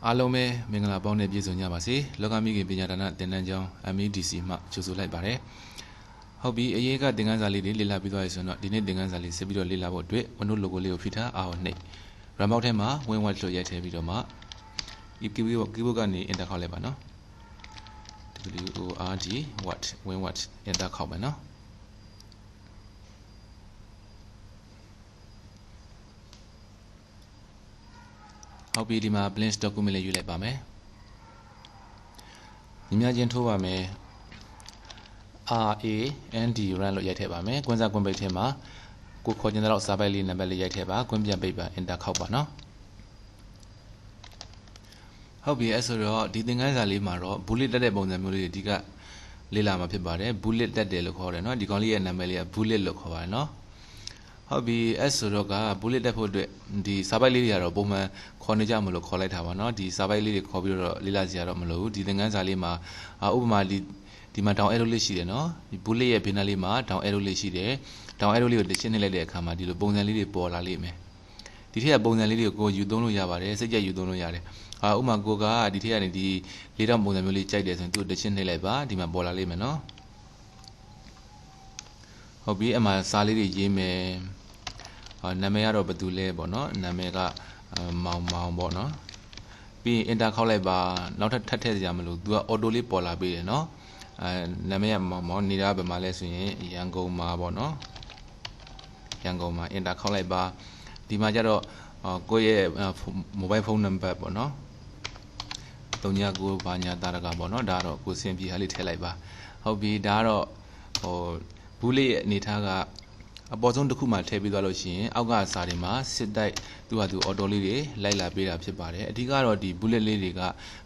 အားလုံးပဲမင်္ဂလာပေါင်းနဲ့ပြည့်စုံကြပါစေလောကမိခင်ပညာဒါနသင်တန်းကျောင်း MEDC မှကြိုဆိုလိုက်ပါတယ်ဟုတ်ပြီအရေးကသင်ခန်းစာလေးတွေလေ့လာပြီးသွားပြီဆိုတော့ဒီနေ့သင်ခန်းစာလေးဆက်ပြီးတော့လေ့လာဖို့အတွက်ဝနု logo လေးကိုဖိထားအောင်နှိပ် run box ထဲမှာ win what လို့ရိုက်ထည့်ပြီးတော့မှ keyboard ကနေ enter ခေါက်လိုက်ပါနော် WORD what win what enter ခေါက်မယ်နော်ဟုတ်ပြီဒီမှာ blank document လေးယူလိုက်ပါမယ်ညီမချင်းထိုးပါမယ် RAND run လို့ရိုက်ထည့်ပါမယ်ကွန်းစားကွန်းပိတ်ထဲမှာကိုခေါ်ချင်တဲ့လောက်စာပိုက်လေးနံပါတ်လေးရိုက်ထည့်ပါကွန်းပြန်ပိတ်ပါ enter ခေါက်ပါနော်ဟုတ်ပြီအဲ့ဆိုတော့ဒီသင်ခန်းစာလေးမှာတော့ bullet တက်တဲ့ပုံစံမျိုးလေးတွေဒီကလေ့လာမှာဖြစ်ပါတယ် bullet တက်တယ်လို့ခေါ်တယ်နော်ဒီကောင်လေးရဲ့နာမည်လေးက bullet လို့ခေါ်ပါတယ်နော်ဟုတ်ပြီအဲ့ဆိုတော့က bullet တက်ဖို့အတွက်ဒီစာပိုက်လေးတွေကတော့ပုံမှန်ခေါ်နေကြမလို့ခေါ်လိုက်တာပါเนาะဒီစာပိုက်လေးတွေခေါ်ပြီးတော့လေ့လာကြရတော့မလို့ဒီသင်ခန်းစာလေးမှာဥပမာဒီမှာ down arrow လေးရှိတယ်เนาะဒီ bullet ရဲ့ဘေးနားလေးမှာ down arrow လေးရှိတယ် down arrow လေးကိုတစ်ချက်နှိပ်လိုက်တဲ့အခါမှာဒီလိုပုံစံလေးတွေပေါ်လာလိမ့်မယ်ဒီထက်ကပုံစံလေးတွေကိုယူသုံးလို့ရပါတယ်စိတ်ကြိုက်ယူသုံးလို့ရတယ်ဥပမာကိုကဒီထက်ကနေဒီလေးတော့ပုံစံမျိုးလေးကြိုက်တယ်ဆိုရင်သူ့တစ်ချက်နှိပ်လိုက်ပါဒီမှာပေါ်လာလိမ့်မယ်เนาะဟုတ်ပြီအမှစာလေးတွေရေးမယ်နာမည်ကတော့ဘယ်သူလဲပေါ့နော်နာမည်ကမောင်ပေါ့နော်ပြီးရင် enter ခေါက်လိုက်ပါနောက်ထပ်ထပ်ထည့်ကြမလို့ तू က auto လေးပေါ်လာပေးတယ်နော်နာမည်ကမောင်နေတာဘယ်မှာလဲဆိုရင်ရန်ကုန်မှာပေါ့နော်ရန်ကုန်မှာ enter ခေါက်လိုက်ပါဒီမှာကျတော့ကိုယ့်ရဲ့ mobile phone number ပေါ့နော်39ဘာညာတာရကပေါ့နော်ဒါတော့ကိုစင်ပြည်ဟာလေးထည့်လိုက်ပါဟုတ်ပြီဒါကတော့ဘူးလေးရဲ့အနေထားကအပေါ်ဆုံးတစ်ခုမှထည့်ပြီးသွားလို့ရှိရင်အောက်ကစာတွေမှာစစ်တိုက်သူ့ဟာသူ auto လေးတွေလိုက်လာပေးတာဖြစ်ပါတယ်အဓိကတော့ဒီ bullet လေးတွေက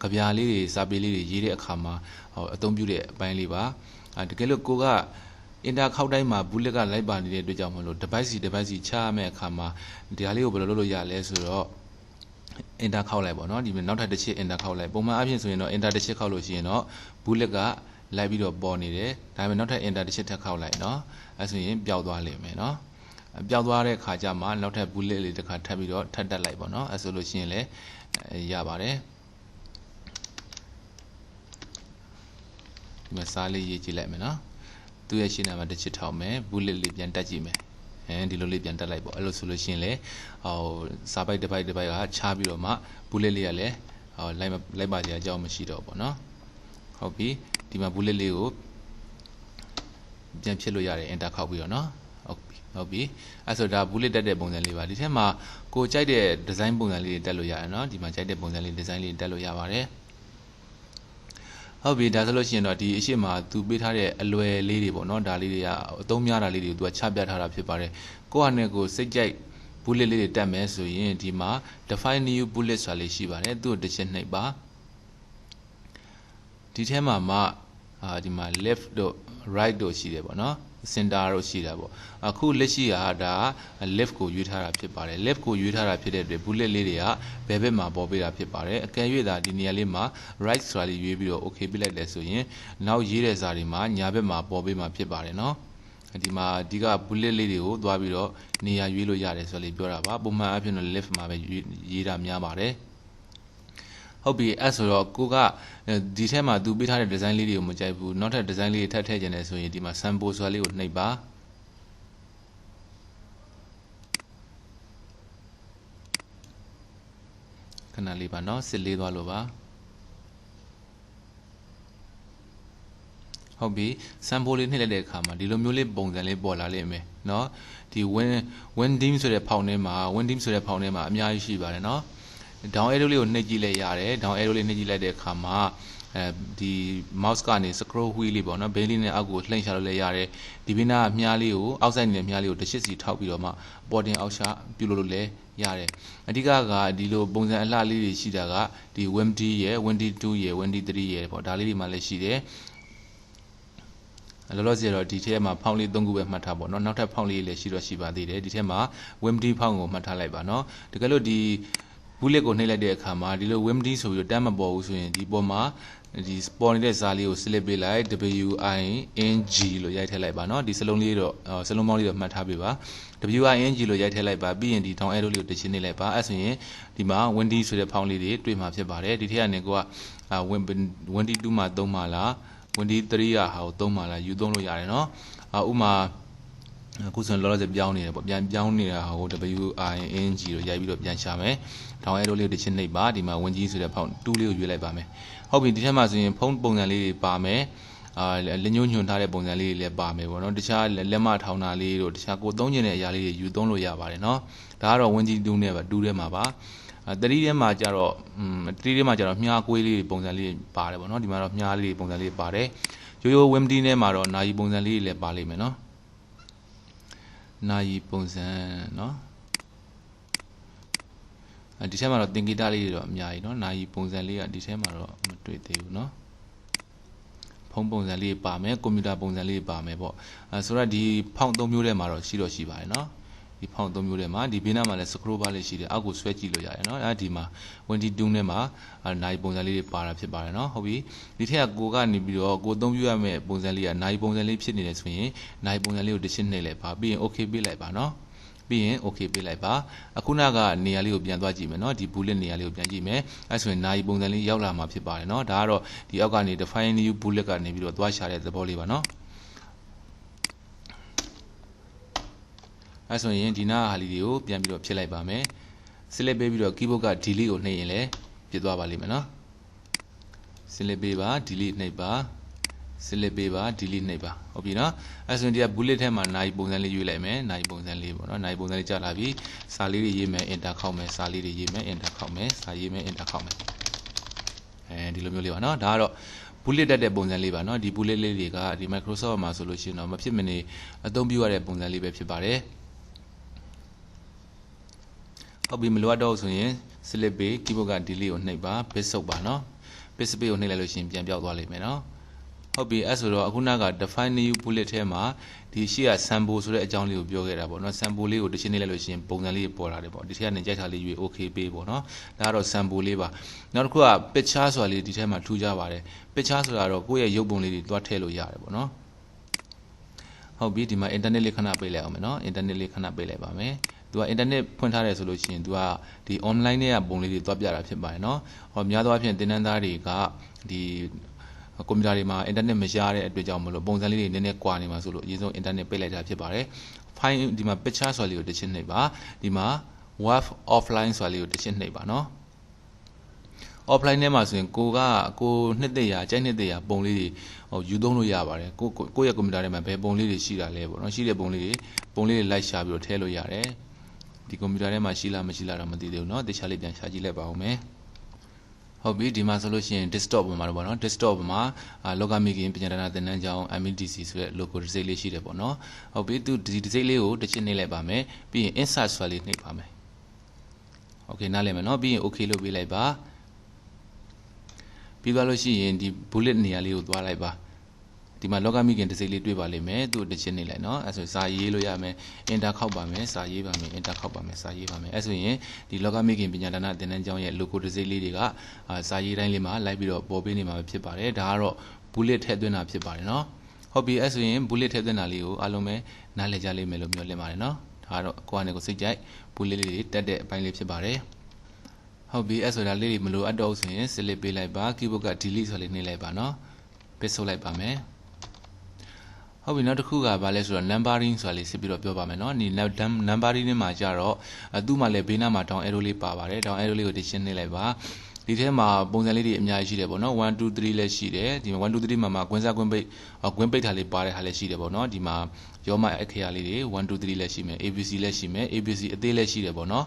ကြပြားလေးတွေစာပေလေးတွေရေးတဲ့အခါမှာအသုံးပြုတဲ့အပိုင်းလေးပါတကယ်လို့ကိုက enter ခောက်တိုင်းမှာ bullet ကလိုက်ပါနေတဲ့အတွက်ကြောင့်မလို့ device စီချရမယ့်အခါမှာဒီဟာလေးကိုဘယ်လိုလုပ်လို့ရလဲဆိုတော့ enter ခောက်လိုက်ပေါ့နော်ဒီမှာနောက်ထပ်တစ်ချက် enter ခောက်လိုက်ပုံမှန်အပြင်ဆိုရင်တော့ enter တစ်ချက်ခောက်လို့ရှိရင်တော့ bullet ကလိုက်ပြီးတော့ပေါ်နေတယ်ဒါပေမဲ့နောက်ထပ် enter တစ်ချက်ထပ်ခောက်လိုက်နော်အဲဆိုရင်ပျောက်သွားလိမ့်မယ်နော်ပျောက်သွားတဲ့ခါကျမှနောက်ထပ် bullet လေးတစ်ခါထပ်ပြီးတော့ထပ်တက်လိုက်ပေါ့နော်အဲဆိုလို့ရှိရင်လည်းရပါတယ်ဒီမှာစားလေးရေးကြည့်လိုက်မယ်နော်သူ့ရဲ့ရှင်းနာမှာတစ်ချက်ထောက်မယ် bullet လေးပြန်တက်ကြည့်မယ်ဒီလိုလေးပြန်တက်လိုက်ပေါ့အဲ့လိုဆိုလို့ရှိရင်လည်းစာပိုက်တစ်ပိုက်ကချားပြီးတော့မှ bullet လေးကလည်းလိုက်ပါကြအကြောင်းမရှိတော့ပေါ့နော်ဟုတ်ပြီဒီမှာ bullet လေးကိုပြန်ဖြစ်လို့ရတယ် enter ခောက်ပြီးတော့နော်ဟုတ်ပြီအဲ့ဆိုဒါ bullet တက်တဲ့ပုံစံလေးပါဒီထဲမှာကိုကြိုက်တဲ့ design ပုံစံလေးတွေတက်လို့ရတယ်နော်ဒီမှာကြိုက်တဲ့ပုံစံလေး design လေးတက်လို့ရပါတယ်ဟုတ်ပြီဒါဆိုလို့ရှိရင်တော့ဒီအရှိမသူပေးထားတဲ့အလွယ်လေးတွေပေါ့နော်ဒါလေးတွေကအသုံးများတာလေးတွေကိုသူကချပြထားတာဖြစ်ပါတယ်ကိုယ့်အနေကိုစိတ်ကြိုက် bullet လေးတွေတက်မယ်ဆိုရင်ဒီမှာ define new bullet ဆိုတာလေးရှိပါတယ်သူ့ကိုတစ်ချက်နှိပ်ပါဒီထဲမှာမှဒီမှာ left တို့ right တို့ရှိတယ်ပေါ့နော် center တို့ရှိတာပေါ့အခုလက်ရှိဒါ left ကိုရွေးထားတာဖြစ်ပါတယ် left ကိုရွေးထားတာဖြစ်တဲ့အတွက် bullet လေးတွေကဘယ်ဘက်မှာပေါ်ပေးတာဖြစ်ပါတယ်အကယ်၍ဒါဒီနေရာလေးမှာ right ဆိုတာလေးရွေးပြီးတော့ okay ပြလိုက်တယ်ဆိုရင်နောက်ရေးတဲ့စာတွေမှာညာဘက်မှာပေါ်ပေးမှာဖြစ်ပါတယ်နော်ဒီမှာဒီက bullet လေးတွေကိုသွားပြီးတော့နေရာရွေးလို့ရတယ်ဆိုလေးပြောတာပါပုံမှန်အဖြစ်တော့ left မှာပဲရေးတာများပါတယ်ဟုတ်ပြီအဲ့ဆိုတော့ကိုကဒီထဲမှာသူပေးထားတဲ့ design လေးတွေကိုမကြိုက်ဘူးနောက်ထပ် design လေးတွေထပ်ထည့်ခြင်းနဲ့ဆိုရင်ဒီမှာ sample ဆိုတာလေးကိုနှိပ်ပါခဏလေးပါနော်စစ်လေးသွားလို့ပါဟုတ်ပြီ sample လေးနှိပ်လိုက်တဲ့အခါမှာဒီလိုမျိုးလေးပုံစံလေးပေါ်လာလိမ့်မယ်เนาะဒီ win dim ဆိုတဲ့ဖောင်ထဲမှာအများကြီးရှိပါတယ်เนาะdown arrow လေးကိုနှိပ်ကြည့်လိုက်ရတယ် down arrow လေးနှိပ်ကြည့်လိုက်တဲ့အခါမှာဒီ mouse ကနေ scroll wheel လေးပေါ့နော်ဘေးလေးနဲ့အောက်ကိုလှိမ့်ရှာလို့လည်းရတယ်ဒီဘေးနားမြားလေးကိုအောက်ဆိုင်နေတဲ့မြားလေးကိုတစ်ချက်စီထောက်ပြီးတော့မှပေါ်တင်အောက်ရှာပြုလုပ်လို့လည်းရတယ်အဓိကကဒီလိုပုံစံအလှလေးတွေရှိတာကဒီ WinD ရယ် WinD2 ရယ် WinD3 ရယ်ပေါ့ဒါလေးတွေမှလည်းရှိတယ်လောလောဆယ်တော့ဒီထဲမှာဖောင်လေး3ခုပဲမှတ်ထားပေါ့နော်နောက်ထပ်ဖောင်လေးလည်းရှိပါသေးတယ်ဒီထဲမှာ WinD ဖောင်ကိုမှတ်ထားလိုက်ပါနော်တကယ်လို့ဒီ bullet ကိုနှိပ်လိုက်တဲ့အခါမှာဒီလို wimd ဆိုပြီးတော့တမ်းမပေါ်ဘူးဆိုရင်ဒီပေါ်မှာဒီပေါ်နေတဲ့ဇာလေးကို select ပေးလိုက် wing လို့ရိုက်ထည့်လိုက်ပါเนาะဒီစလုံးလေးတော့စလုံးပေါင်းလေးတော့မှတ်ထားပေးပါ wing လို့ရိုက်ထည့်လိုက်ပါပြီးရင်ဒီ down arrow လေးကိုတစ်ချင်းနှိပ်လိုက်ပါအဲ့ဆိုရင်ဒီမှာ windy ဆိုတဲ့ဖောင်းလေးတွေတွေ့မှာဖြစ်ပါတယ်ဒီထက်ကနေကိုက windy 2မှာ3မှာလား windy 3ကဟာကို3မှာလားယူသုံးလို့ရတယ်เนาะဥမာအခုဆိုရင်လောလောဆယ်ပြောင်းနေတယ်ပေါ့ပြန်ပြောင်းနေတာဟို wing လို့ရိုက်ပြီးတော့ပြန်ရှာမယ် down arrow လေးကိုတစ်ချင်းနှိပ်ပါဒီမှာ windy ဆိုတဲ့ဖောင်း2လေးကိုရွေးလိုက်ပါမယ်ဟုတ်ပြီဒီထက်မှာဆိုရင်ဖုန်းပုံစံလေးတွေပါမယ်လက်ညှိုးညွှန်ထားတဲ့ပုံစံလေးတွေလည်းပါမယ်ပေါ့နော်တခြားလက်မထောင်တာလေးတို့တခြားကိုသုံးကျင်တဲ့အရာလေးတွေယူသုံးလို့ရပါတယ်နော်ဒါကတော့ windy 2နဲ့ပါ2ထဲမှာပါ3ထဲမှာကျတော့3ထဲမှာကျတော့မြားကွေးလေးတွေပုံစံလေးပါတယ်ပေါ့နော်ဒီမှာတော့မြားလေးတွေပုံစံလေးပါတယ်ရိုးရိုး windy နဲ့မှာတော့နာယီပုံစံလေးတွေလည်းပါလိမ့်မယ်နော်နာယီပုံစံနော်ဒီထဲမှာတော့သင်္ကေတလေးတွေတော့အများကြီးเนาะနာယီပုံစံလေးကဒီထဲမှာတော့မတွေ့သေးဘူးเนาะဖုန်းပုံစံလေးပါမယ်ကွန်ပျူတာပုံစံလေးပါမယ်ပေါ့ဆိုတော့ဒီဖောင်း3မျိုးထဲမှာတော့ရှိပါတယ်เนาะဒီဖောင်း3မျိုးထဲမှာဒီဘေးနားမှာလည်း scroll bar လေးရှိတယ်အောက်ကိုဆွဲကြည့်လို့ရတယ်เนาะအဲဒီမှာ windy 2နဲ့မှာနာယီပုံစံလေးတွေပါတာဖြစ်ပါတယ်เนาะဟုတ်ပြီဒီထက်ကကိုကနေပြီးတော့ကိုသုံးပြရမယ့်ပုံစံလေးကနာယီပုံစံလေးဖြစ်နေတယ်ဆိုရင်နာယီပုံစံလေးကိုတစ်ချက်နှိပ်လိုက်ပါပြီးရင် okay ပေးလိုက်ပါเนาะပြီးရင် okay ပေးလိုက်ပါအခုနကနေရာလေးကိုပြန်သွားကြည့်မယ်เนาะဒီ bullet နေရာလေးကိုပြန်ကြည့်မယ်အဲဆိုရင်နာယီပုံစံလေးရောက်လာမှာဖြစ်ပါတယ်เนาะဒါကတော့ဒီအောက်ကနေ define new bullet ကနေပြီးတော့သွားရှာတဲ့သဘောလေးပါเนาะအဲဆိုရင်ဒီနားဟာလေးတွေကိုပြန်ပြီးတော့ဖြစ်လိုက်ပါမယ် select ပေးပြီးတော့ keyboard က delete ကိုနှိပ်ရင်လည်းဖြစ်သွားပါလိမ့်မယ်เนาะ select ပေးပါ delete နှိပ်ပါ select ပေးပါ delete နှိပ်ပါဟုတ်ပြီเนาะအဲဆိုရင်ဒီက bullet ထဲမှာနာယီပုံစံလေးရွေးလိုက်မယ်နာယီပုံစံလေးပေါ့เนาะနာယီပုံစံလေးကြာလာပြီစာလေးတွေရေးမယ် enter ခောက်မယ်စာလေးတွေရေးမယ် enter ခောက်မယ်စာရေးမယ် enter ခောက်မယ်ဒီလိုမျိုးလေးပါเนาะဒါကတော့ bullet တက်တဲ့ပုံစံလေးပါเนาะဒီ bullet လေးတွေကဒီ Microsoft မှာဆိုလို့ရှိရင်တော့မဖြစ်မနေအသုံးပြုရတဲ့ပုံစံလေးပဲဖြစ်ပါတယ်ဟုတ်ပြီမလိုအပ်တော့ဆိုရင် select ပေး keyboard က delete ကိုနှိပ်ပါ paste ဆုပ်ပါเนาะ paste ပေးကိုနှိပ်လိုက်လို့ရှိရင်ပြန်ပြောက်သွားလိမ့်မယ်เนาะဟုတ်ပြီအဲ့ဆိုတော့အခုနက define new bullet ထဲမှာဒီရှေ့က sample ဆိုတဲ့အကြောင်းလေးကိုပြောခဲ့တာပေါ့နော် sample လေးကိုတစ်ချင်းနှိပ်လိုက်လို့ရှိရင်ပုံစံလေးပေါ်လာတယ်ပေါ့ဒီထဲကနေကြိုက်တာလေးရွေး okay ပေးပေါ့နော်ဒါကတော့ sample လေးပါနောက်တစ်ခုက picture ဆိုတာလေးဒီထဲမှာထူးခြားပါတယ် picture ဆိုတာတော့ကိုယ့်ရဲ့ရုပ်ပုံလေးတွေတွားထည့်လို့ရတယ်ပေါ့နော်ဟုတ်ပြီဒီမှာ internet လေးခဏပေးလိုက်အောင်မယ်နော် internet လေးခဏပေးလိုက်ပါမယ်သူက internet ဖွင့်ထားတယ်ဆိုလို့ရှိရင်သူကဒီ online နဲ့ကပုံလေးတွေတွားပြတာဖြစ်ပါတယ်နော်ဟောများသောအားဖြင့်သင်တန်းသားတွေကဒီကွန်ပျူတာတွေမှာ internet မရတဲ့အတွက်ကြောင့်မလို့ပုံစံလေးတွေနည်းနည်းကွာနေမှာဆိုလို့အရင်ဆုံး internet ပိတ်လိုက်တာဖြစ်ပါတယ် file ဒီမှာ picture ဆိုတာလေးကိုတစ်ချက်နှိပ်ပါဒီမှာ web offline ဆိုတာလေးကိုတစ်ချက်နှိပ်ပါနော် offline ထဲမှာဆိုရင်ကိုနှစ်သက်ရာကြိုက်နှစ်သက်ရာပုံလေးတွေယူသုံးလို့ရပါတယ်ကိုယ့်ရဲ့ကွန်ပျူတာထဲမှာဘယ်ပုံလေးတွေရှိတာလဲပေါ့နော်ရှိတဲ့ပုံလေးတွေလိုက်ရှာပြီးတော့ထည့်လို့ရတယ်ဒီကွန်ပျူတာထဲမှာရှိလားမရှိလားတော့မသိသေးဘူးเนาะတခြားလေးပြန်ရှာကြည့်လိုက်ပါဦးမယ်ဟုတ်ပြီဒီမှာဆိုလို့ရှိရင် desktop ပေါ်မှာတော့ဗောနော် desktop ပေါ်မှာလောကမိခင်ပညာဒါနသင်တန်းကျောင်း MEDC ဆိုတဲ့ logo design လေးရှိတယ်ပေါ့နော်ဟုတ်ပြီသူဒီ design လေးကိုတစ်ချက်နှိပ်လိုက်ပါမယ်ပြီးရင် insert ဆိုတာလေးနှိပ်ပါမယ် okay နားလည်မယ်နော်ပြီးရင် okay လို့ပေးလိုက်ပါပြီးသွားလို့ရှိရင်ဒီ bullet နေရာလေးကိုသွားလိုက်ပါဒီမှာလောကမိခင်တစ်စိတ်လေးတွေ့ပါလိမ့်မယ်သူ့တစ်ချက်နေလိုက်เนาะအဲဆိုစာရေးလို့ရမယ် enter ခောက်ပါမယ်စာရေးပါမယ် enter ခောက်ပါမယ်စာရေးပါမယ်အဲဆိုရင်ဒီလောကမိခင်ပညာဒါနသင်တန်းကျောင်းရဲ့ logo တစ်စိတ်လေးတွေကစာရေးတိုင်းလေးမှာလိုက်ပြီးတော့ပေါ်ပေးနေမှာဖြစ်ပါတယ်ဒါကတော့ bullet ထည့်သွင်းတာဖြစ်ပါတယ်เนาะဟုတ်ပြီအဲဆိုရင် bullet ထည့်သွင်းတာလေးကိုအားလုံးပဲနားလည်ကြလိမ့်မယ်လို့မျှော်လင့်ပါတယ်เนาะဒါကတော့ကိုယ့်အနေကိုစိတ်ကြိုက် bullet လေးတွေတက်တဲ့အပိုင်းလေးဖြစ်ပါတယ်ဟုတ်ပြီအဲဆိုတာလေးတွေမလိုအပ်တော့ဆိုရင် select ပေးလိုက်ပါ keyboard က delete ဆိုလေးနှိပ်လိုက်ပါเนาะ paste ဆုပ်လိုက်ပါမယ်ဟုတ်ပြီနောက်တစ်ခုကဘာလဲဆိုတော့ numbering ဆိုတာလေးစစ်ပြီးတော့ပြောပါမယ်เนาะဒီ numbering နဲ့မှာကြတော့သူ့မှာလည်းဘေးနားမှာ down arrow လေးပါပါတယ် down arrow လေးကိုတစ်ချက်နှိပ်လိုက်ပါဒီထဲမှာပုံစံလေးတွေအများကြီးရှိတယ်ပေါ့နော်1 2 3လည်းရှိတယ်ဒီမှာ1 2 3မှာကွင်းစားကွင်းပိတ်ထားလေးပါတဲ့ဟာလည်းရှိတယ်ပေါ့နော်ဒီမှာရောမအခရာလေးတွေ1 2 3လည်းရှိမယ် ABC လည်းရှိမယ် ABC အသေးလည်းရှိတယ်ပေါ့နော်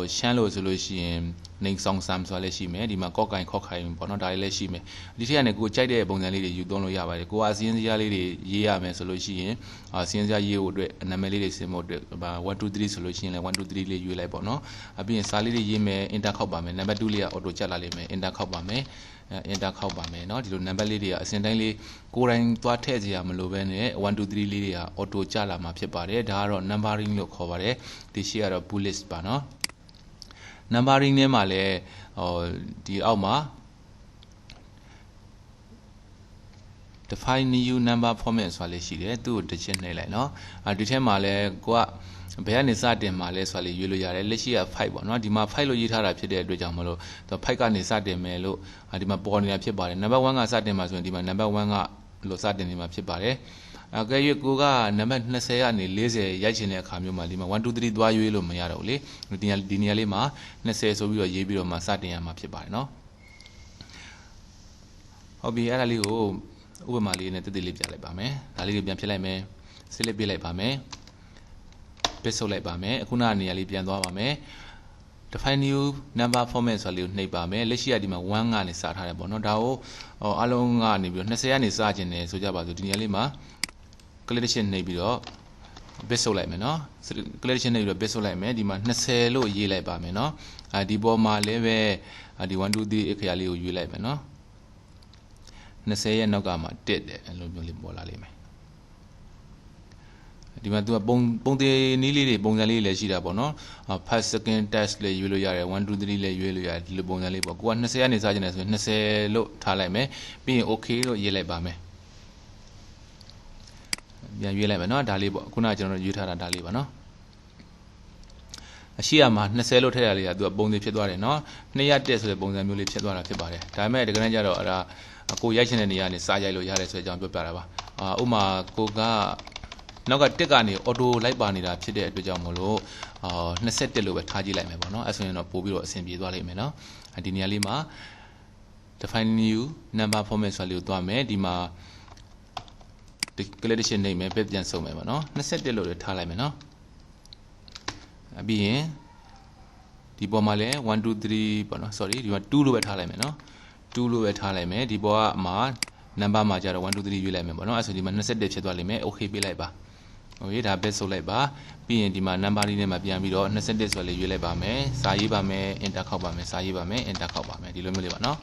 ရှမ်းလို့ဆိုလို့ရှိရင်နေဆောင်ဆမ်ဆိုတာလည်းရှိမယ်ဒီမှာကော့ကိုင်ခော့ခိုင်ပေါ့နော်ဒါလေးလည်းရှိမယ်ဒီထက်ကနေကိုကြိုက်တဲ့ပုံစံလေးတွေယူသုံးလို့ရပါတယ်ကိုကစီးရင်စရာလေးတွေရေးရမယ်ဆိုလို့ရှိရင်စီးရင်စရာရေးဖို့အတွက်နာမည်လေးတွေဆင်ဖို့အတွက်1 2 3ဆိုလို့ရှိရင်လည်း1 2 3လေးရွေးလိုက်ပေါ့နော်ပြီးရင်စာလေးတွေရေးမယ် enter ခောက်ပါမယ်နံပါတ်2လေးက auto ကျလာလိမ့်မယ် enter ခောက်ပါမယ် enter ခောက်ပါမယ်เนาะဒီလိုနံပါတ်လေးတွေကအစဉ်တိုင်းလေးကိုယ်တိုင်သွားထည့်စရာမလိုဘဲနဲ့1 2 3လေးတွေက auto ကျလာမှာဖြစ်ပါတယ်ဒါကတော့ numbering လို့ခေါ်ပါတယ်ဒီရှေ့ကတော့ bullet ပါเนาะ numbering နဲ့မှာလည်းဒီအောက်မှာ define new number format ဆိုတာလေးရှိတယ်သူ့ကိုတစ်ချက်နှိပ်လိုက်เนาะဒီထဲမှာလည်းကိုကဘယ်ကနေစတင်မှာလဲဆိုတာလေးရွေးလို့ရတယ်လက်ရှိက5ပေါ့เนาะဒီမှာ5လို့ရေးထားတာဖြစ်တဲ့အတွက်ကြောင့်မလို့5ကနေစတင်မယ်လို့ဒီမှာပေါ်နေတာဖြစ်ပါတယ် number 1ကစတင်မှာဆိုရင်ဒီမှာ number 1ကလို့စတင်နေမှာဖြစ်ပါတယ်အကယ်၍ကိုကနံပါတ်20ကနေ40ရိုက်ချင်တဲ့အခါမျိုးမှာဒီမှာ1 2 3သွားရွေးလို့မရတော့ဘူးလေဒီနေရာလေးမှာ20ဆိုပြီးတော့ရေးပြီးတော့မှစတင်ရမှာဖြစ်ပါတယ်เนาะဟုတ်ပြီအဲ့ဒါလေးကိုဥပမာလေးနဲ့တည်တည်လေးပြလိုက်ပါမယ်ဒါလေးကိုပြန်ဖြစ်လိုက်မယ်စစ်လက်ပြလိုက်ပါမယ်ပစ်ဆုပ်လိုက်ပါမယ်အခုနကနေရာလေးပြန်သွားပါမယ် define new number format ဆိုလေးကိုနှိပ်ပါမယ်လက်ရှိကဒီမှာ1ကနေစထားတယ်ပေါ့နော်ဒါကိုအလုံးကနေပြီးတော့20ကနေစကျင်တယ်ဆိုကြပါစို့ဒီနေရာလေးမှာ calculation နှိပ်ပြီးတော့ပစ်ဆုပ်လိုက်မယ်နော် calculation နှိပ်ပြီးတော့ပစ်ဆုပ်လိုက်မယ်ဒီမှာ20လို့ရေးလိုက်ပါမယ်နော်ဒီပေါ်မှာလည်းပဲဒီ1 2 3အခရာလေးကိုရွေးလိုက်မယ်နော်20ရဲ့နောက်ကမှာတက်တယ်အဲ့လိုမျိုးလေးပေါ်လာလိမ့်မယ်ဒီမှာသူကပုံသေးနည်းလေးတွေပုံစံလေးလည်းရှိတာပေါ့နော်first second test လေးရွေးလို့ရတယ်1 2 3လည်းရွေးလို့ရတယ်ဒီလိုပုံစံလေးပေါ့ကိုက20ကနေစကြနေဆိုရင်20လို့ထားလိုက်မယ်ပြီးရင် okay လို့ရေးလိုက်ပါမယ်ပြန်ရွေးလိုက်မယ်နော်ဒါလေးပေါ့ခုနကကျွန်တော်တို့ရွေးထားတာဒါလေးပါနော်အရှိရမှာ20လို့ထည့်ရလေးကသူကပုံသေးဖြစ်သွားတယ်နော်200တက်ဆိုတဲ့ပုံစံမျိုးလေးဖြစ်သွားတာဖြစ်ပါတယ်ဒါပေမဲ့ဒီကနေ့ကျတော့အဲ့ဒါကိုရိုက်ချင်တဲ့နေရာကနေစားရိုက်လို့ရတယ်ဆိုတဲ့အကြောင်းပြောပြတာပါဥမာကိုကနောက်ကတက်ကနေအော်တိုလိုက်ပါနေတာဖြစ်တဲ့အတွက်ကြောင့်မလို့21လို့ပဲထားကြည့်လိုက်မယ်ပေါ့နော်အဲဆိုရင်တော့ပို့ပြီးတော့အဆင်ပြေသွားလိမ့်မယ်နော်ဒီနေရာလေးမှာ define new number format ဆိုလေးကိုသွားမယ်ဒီမှာ calculation နှိပ်မယ်ပဲပြန်စုံမယ်ပေါ့နော်21လို့လည်းထားလိုက်မယ်နော်ပြီးရင်ဒီပေါ်မှာလည်း1 2 3ပေါ့နော် sorry ဒီမှာ2လို့ပဲထားလိုက်မယ်နော်2လို့ပဲထားလိုက်မယ်ဒီပေါ်ကမှာ number မှာကျတော့1 2 3ရွေးလိုက်မယ်ပေါ့နော်အဲဆိုဒီမှာ21ဖြစ်သွားလိမ့်မယ် okay ပေးလိုက်ပါโอเคဒါပဲဆုပ်လိုက်ပါပြီးရင်ဒီမှာ number လေးနဲ့မှပြန်ပြီးတော့21ဆိုလေးရွေးလိုက်ပါမယ်စာရေးပါမယ် enter ခောက်ပါမယ်စာရေးပါမယ် enter ခောက်ပါမယ်ဒီလိုမျိုးလေးပါနော်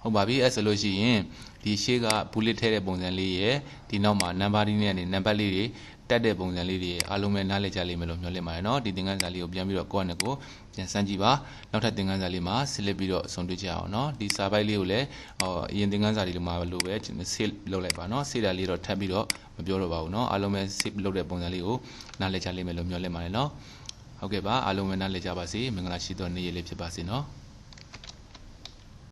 ဟုတ်ပါပြီအဲဆိုလို့ရှိရင်ဒီရှေ့က bullet ထဲတဲ့ပုံစံလေးရယ်ဒီနောက်မှာ number လေးနဲ့ number လေးတွေတက်တဲ့ပုံစံလေးတွေအားလုံးပဲနားလည်ကြလိမ့်မယ်လို့မျှော်လင့်ပါတယ်เนาะဒီသင်ခန်းစာလေးကိုပြန်ပြီးတော့ကိုယ့်အနေကိုပြန်စမ်းကြည့်ပါနောက်ထပ်သင်ခန်းစာလေးမှာဆက်လက်ပြီးတော့အဆုံးတွေ့ကြအောင်เนาะဒီစာပိုက်လေးကိုလည်းအရင်သင်ခန်းစာလေးတွေမှာလို့ပဲ save လုပ်လိုက်ပါเนาะ save တာလေးတော့ထပ်ပြီးတော့မပြောတော့ပါဘူးเนาะအားလုံးပဲ save လုပ်တဲ့ပုံစံလေးကိုနားလည်ကြလိမ့်မယ်လို့မျှော်လင့်ပါတယ်เนาะဟုတ်ကဲ့ပါအားလုံးပဲနားလည်ကြပါစေမင်္ဂလာရှိသောနေ့ရက်လေးဖြစ်ပါစေเนาะ